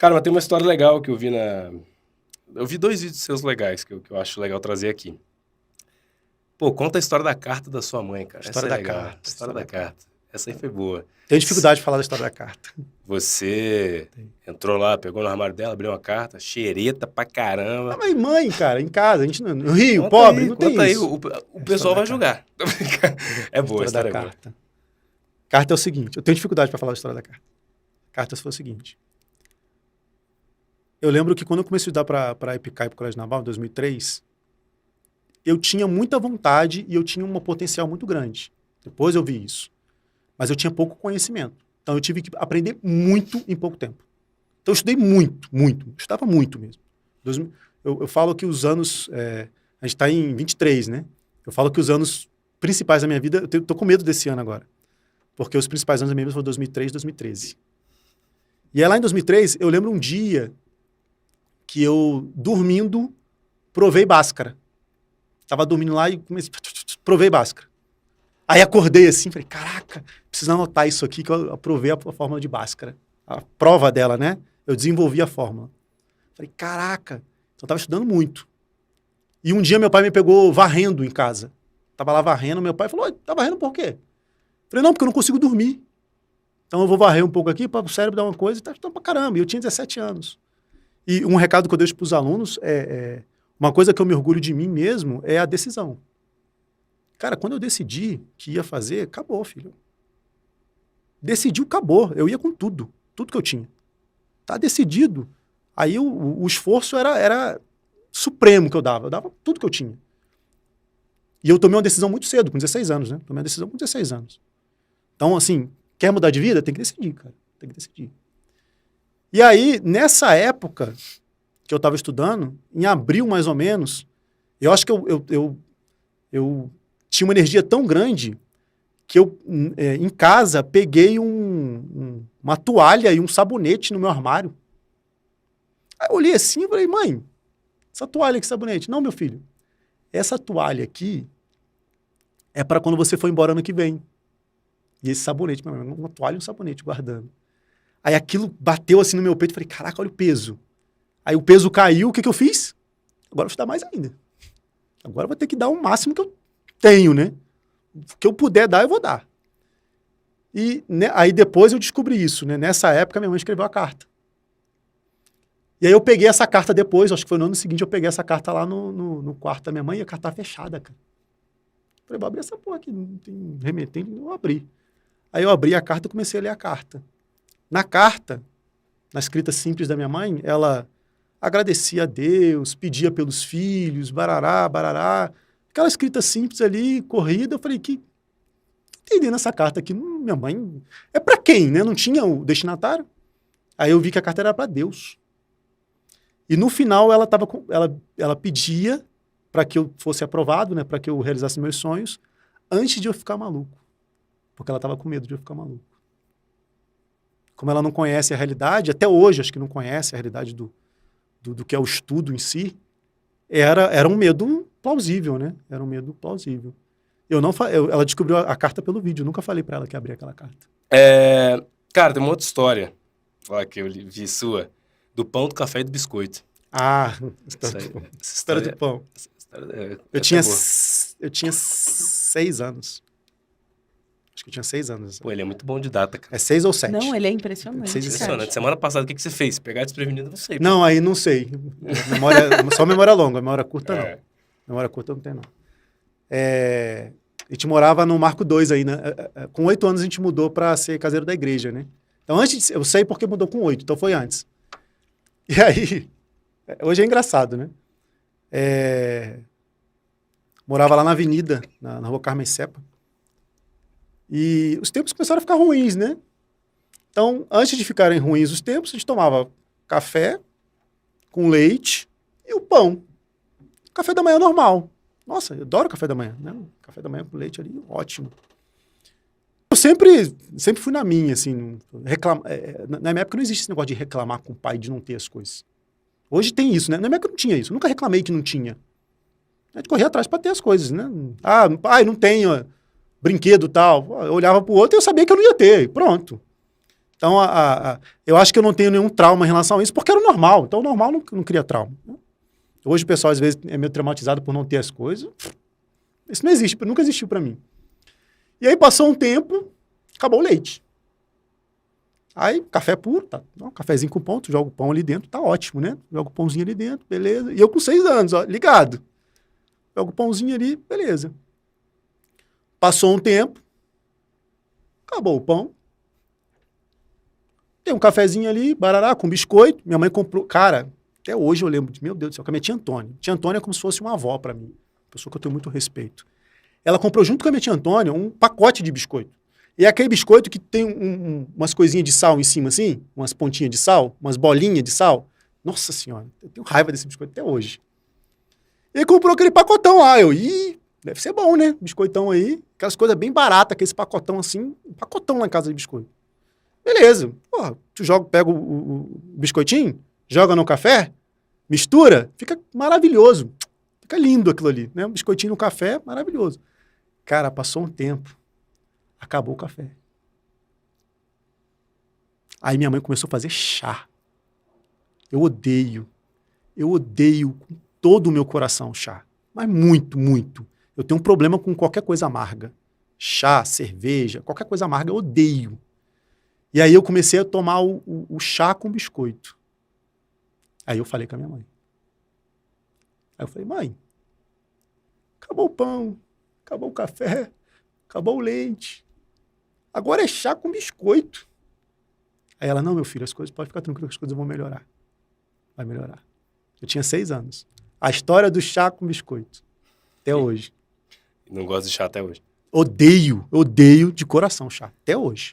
Cara, mas tem uma história legal que eu vi na... Eu vi 2 vídeos seus legais que eu acho legal trazer aqui. Pô, conta a história da carta da sua mãe, cara. Essa História é da legal. carta. História da carta. Essa aí foi boa. Tenho dificuldade de falar da história da carta. Você entrou lá, pegou no armário dela, abriu uma carta, xereta pra caramba. Ah, mas mãe, cara, em casa, a gente no Rio, pobre, não tem Conta aí, isso. o pessoal vai julgar. É boa, a História da história é boa. carta. Carta é o seguinte, eu tenho dificuldade para falar da história da carta. Carta foi o seguinte. Eu lembro que quando eu comecei a estudar para a EPICAI para o Colégio Naval, em 2003, eu tinha muita vontade e eu tinha um potencial muito grande. Depois eu vi isso. Mas eu tinha pouco conhecimento. Então eu tive que aprender muito em pouco tempo. Então eu estudei muito, muito. Eu estudava muito mesmo. Eu falo que os anos... a gente está em 23, né? Eu falo que os anos principais da minha vida... Eu tô com medo desse ano agora. Porque os principais anos da minha vida foram 2003 e 2013. E aí lá em 2003, eu lembro um dia que eu, dormindo, provei Bhaskara. Tava dormindo lá e comecei... Provei Bhaskara. Aí acordei assim, falei, caraca, preciso anotar isso aqui, que eu aprovei a fórmula de Bhaskara. A prova dela, né? Eu desenvolvi a fórmula. Falei, caraca, então eu tava estudando muito. E um dia meu pai me pegou varrendo em casa. Tava lá varrendo, meu pai falou, tá varrendo por quê? Falei, não, porque eu não consigo dormir. Então eu vou varrer um pouco aqui para o cérebro dar uma coisa e tá estudando pra caramba. E eu tinha 17 anos. E um recado que eu deixo pros alunos uma coisa que eu me orgulho de mim mesmo é a decisão. Cara, quando eu decidi que ia fazer, acabou, filho. Decidiu, acabou. Eu ia com tudo. Tudo que eu tinha. Tá decidido. Aí o esforço era supremo que eu dava. Eu dava tudo que eu tinha. E eu tomei uma decisão muito cedo, com 16 anos, né? Tomei uma decisão com 16 anos. Então, assim, quer mudar de vida? Tem que decidir, cara. Tem que decidir. E aí, nessa época que eu estava estudando, em abril mais ou menos, eu acho que eu tinha uma energia tão grande que eu, em casa, peguei uma toalha e um sabonete no meu armário. Aí eu olhei assim e falei, mãe, essa toalha, que sabonete? Não, meu filho, essa toalha aqui é para quando você for embora ano que vem. E esse sabonete, uma toalha e um sabonete guardando. Aí aquilo bateu assim no meu peito, falei, caraca, olha o peso. Aí o peso caiu, o que eu fiz? Agora eu vou estudar mais ainda. Agora eu vou ter que dar o máximo que eu tenho, né? O que eu puder dar, eu vou dar. E aí depois eu descobri isso, né? Nessa época minha mãe escreveu a carta. E aí eu peguei essa carta depois, acho que foi no ano seguinte, eu peguei essa carta lá no quarto da minha mãe e a carta tá fechada, cara. Falei, vou abrir essa porra aqui, não tem remetente, eu vou abrir. Aí eu abri a carta e comecei a ler a carta. Na carta, na escrita simples da minha mãe, ela agradecia a Deus, pedia pelos filhos, barará, barará. Aquela escrita simples ali, corrida, eu falei, que entendendo essa carta aqui, minha mãe, é para quem, né? Não tinha o destinatário. Aí eu vi que a carta era para Deus. E no final ela pedia para que eu fosse aprovado, né? Para que eu realizasse meus sonhos, antes de eu ficar maluco. Porque ela estava com medo de eu ficar maluco. Como ela não conhece a realidade, até hoje acho que não conhece a realidade do que é o estudo em si, era um medo plausível, né? Era um medo plausível. Ela descobriu a carta pelo vídeo, eu nunca falei para ela que abria aquela carta. Cara, tem uma outra história, lá que eu vi sua, do pão, do café e do biscoito. Ah, história do pão. Eu tinha 6 anos. Acho que eu tinha 6 anos. Pô, ele é muito bom de data, cara. É 6 ou 7. Não, ele é impressionante. 6 e 7. Impressionante. Semana passada, o que você fez? Pegar desprevenido, não sei. Não, aí não sei. Só memória longa, memória curta não. Memória curta não tem, não. A gente morava no Marco 2 aí, né? Com 8 anos a gente mudou para ser caseiro da igreja, né? Então antes, eu sei porque mudou com 8, então foi antes. E aí, hoje é engraçado, né? Morava lá na avenida, na rua Carmen Sepa. E os tempos começaram a ficar ruins, né? Então, antes de ficarem ruins os tempos, a gente tomava café com leite e o pão. Café da manhã normal. Nossa, eu adoro café da manhã, né? Café da manhã com leite ali, ótimo. Eu sempre fui na minha, assim, na minha época não existe esse negócio de reclamar com o pai de não ter as coisas. Hoje tem isso, né? Na minha época não tinha isso, eu nunca reclamei que não tinha. A gente corria atrás para ter as coisas, né? Ah, pai, não tenho brinquedo e tal. Eu olhava pro outro e eu sabia que eu não ia ter, pronto. Então, eu acho que eu não tenho nenhum trauma em relação a isso, porque era o normal. Então, o normal não cria trauma. Hoje o pessoal, às vezes, é meio traumatizado por não ter as coisas. Isso não existe, nunca existiu pra mim. E aí, passou um tempo, acabou o leite. Aí, café puro, tá, um cafezinho com pão, tu joga o pão ali dentro, tá ótimo, né? Joga o pãozinho ali dentro, beleza. E eu com 6 anos, ó, ligado. Joga o pãozinho ali, beleza. Passou um tempo, acabou o pão. Tem um cafezinho ali, barará, com biscoito. Minha mãe comprou. Cara, até hoje eu lembro de, meu Deus do céu, com a minha tia Antônia. Tia Antônia é como se fosse uma avó pra mim. Pessoa que eu tenho muito respeito. Ela comprou junto com a minha tia Antônia um pacote de biscoito. E é aquele biscoito que tem umas coisinhas de sal em cima, assim, umas pontinhas de sal, umas bolinhas de sal. Nossa senhora, eu tenho raiva desse biscoito até hoje. E comprou aquele pacotão lá. Deve ser bom, né? Biscoitão aí. Aquelas coisas bem baratas, aquele pacotão assim. Um pacotão lá em casa de biscoito. Beleza. Porra, tu pega o biscoitinho, joga no café, mistura, fica maravilhoso. Fica lindo aquilo ali, né? Um biscoitinho no café, maravilhoso. Cara, passou um tempo, acabou o café. Aí minha mãe começou a fazer chá. Eu odeio com todo o meu coração chá. Mas muito, muito. Eu tenho um problema com qualquer coisa amarga. Chá, cerveja, qualquer coisa amarga eu odeio. E aí eu comecei a tomar o chá com biscoito. Aí eu falei com a minha mãe. Aí eu falei, mãe, acabou o pão, acabou o café, acabou o leite. Agora é chá com biscoito. Aí ela, não, meu filho, as coisas, pode ficar tranquilo que as coisas vão melhorar. Vai melhorar. Eu tinha 6 anos. A história do chá com biscoito. Até hoje. Não gosto de chá até hoje. Odeio de coração chá. Até hoje.